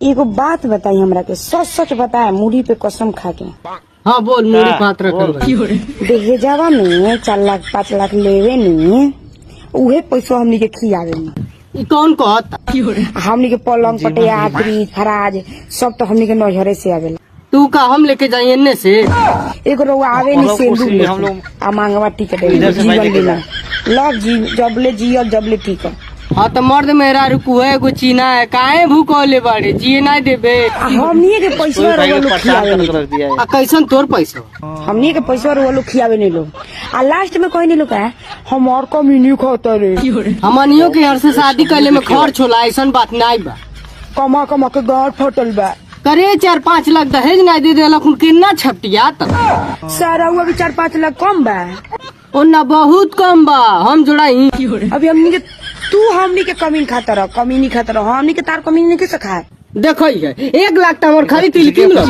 एगो बात बताई हमरा के, सच सच बताए, मुड़ी पे कसम खा के। हाँ बोल, मुड़ी पात रखल दहेजावा में 4 लाख 5 लाख लेवे नी, उहे पैसा हमनी के खियावे नी। कौन कहता? हमनी के पलंग पटिया फ्रिज फराज सब तो हमनी के नजरे से आवेला। तू का हम लेके जाए एने से? एगो रउआ आवे नी सिंदूर आ मांगवा टिकट जीवन बिना लव जी जबले जियल जबले ठीक। हाँ तो मर्द मेरा रुकू है, एगो चीना है, काहे भूखले बाड़े, जिए नहीं देबे। हमनी के पैसा रउआ लोग खियावे नी। आ कैसन तोर पैसा? हमनी के पैसा रउआ लोग खियावे नी लोग, आ लास्ट में कहीं नहीं लोग है हमार कमीनी खाता रे। हमनियों के घर से शादी करले में खर्च होला, ऐसन बात नहीं बा। कमा कमा के गाँव फटल बा। करे 4-5 लाख दहेज नहीं दे देला, कितना छपटिया तब सारा हुआ भी 4-5 लाख कम बा। ओ ना बहुत कम बा, हम जोड़ाई। अभी हमनी के तू हमनी के कमीन खाता रह, कमीनी खाता रह, हमनी के तार कमीनी नहीं कैसे खाए। देखो है 1 लाख तो खाली तिलकी में आ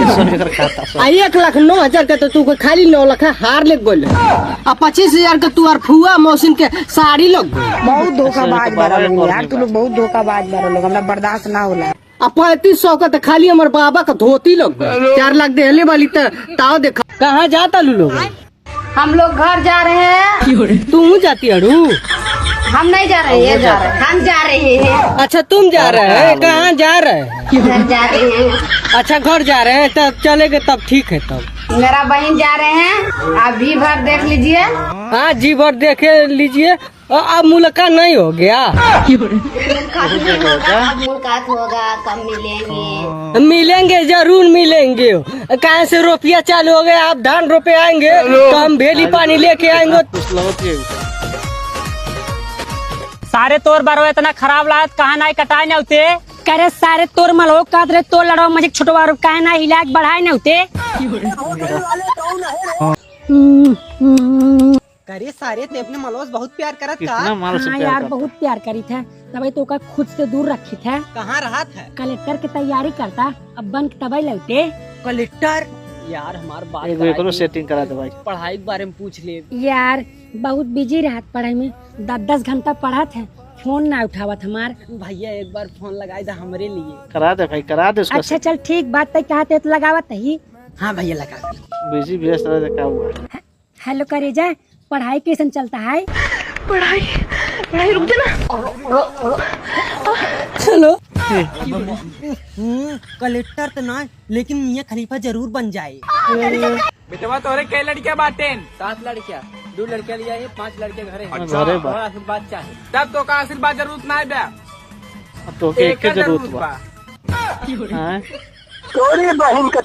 1,09,000 का तो तू खाली 9 लाख हार ले गोल, आ 25,000 का तू आर फुआ मौसिन के साड़ी लग गई। बहुत धोखाबाज बारा लोग यार, तू लोग बहुत धोखाबाज बारा लोग, हमरा बर्दाश्त ना होला। आ 3500 का तो खाली हमारे बाबा का धोती लग गई। 4 लाख देहले वाली ताव देखा। कहाँ जाता लू लोग? हम लोग घर जा रहे हैं। तू जाती अरू? हम नहीं जा रहे हैं, जा रहे हैं। हम जा रहे हैं। अच्छा तुम जा रहे हैं, कहाँ जा रहे हैं? घर जा रहे हैं। अच्छा घर जा रहे हैं, तब चलेंगे तब ठीक है। तब मेरा बहन जा रहे हैं, आप भी भर देख लीजिए। हाँ जी भर देखे लीजिए। अब मुलाकात नहीं हो गया? मुलाकात होगा, कब मिलेंगे? मिलेंगे, जरूर मिलेंगे। कहाँ से रुपया चालू हो गया, आप धान रोपे आएंगे तो हम बेली पानी लेके आएंगे। सारे तोर बारो इतना खराब लागत, कहा नहीं कटाए न होते? करे सारे तोर मलो कात रे, तोर लड़ो मजे छोटवा रो काहे ना इलाज बढ़ाए न होते? करे सारे ते अपने मलोस बहुत प्यार करत का? हाँ यार बहुत प्यार करी था, तभी तो का खुद से दूर रखी था। कहाँ रहा था? कलेक्टर की तैयारी करता, अब बन के तभी लौटे। कलेक्टर यार हमार बात सेटिंग करा दे भाई, पढ़ाई के बारे में पूछ ले। यार बहुत बिजी रहत पढ़ाई में, 10-10 घंटा पढ़ा था, फोन ना उठावत हमार। भैया एक बार फोन लगाई था हमरे लिए। करा दे भाई, करा दे उसका। अच्छा चल ठीक बात तय कहते तो लगावत ही। हाँ भैया लगा। बिजी व्यस्त रहे, क्या हुआ? हेलो करेजा, पढ़ाई कैसन चलता है? पढ़ाई रुक जाना। चलो। कलेक्टर तो ना, लेकिन मियां खलीफा जरूर बन जाए। बेटवा तोरे कई लड़कियां बाटेन? 7 लड़कियां, 2 लड़कियां लिया है, 5 लड़कियां घरे हैं। अच्छा, घरे बा। और आशीर्वाद चाहिए। तब तो का आशीर्वाद जरूरत ना बा, अब तो के जरूरत बा। हाँ? तोरी बहन का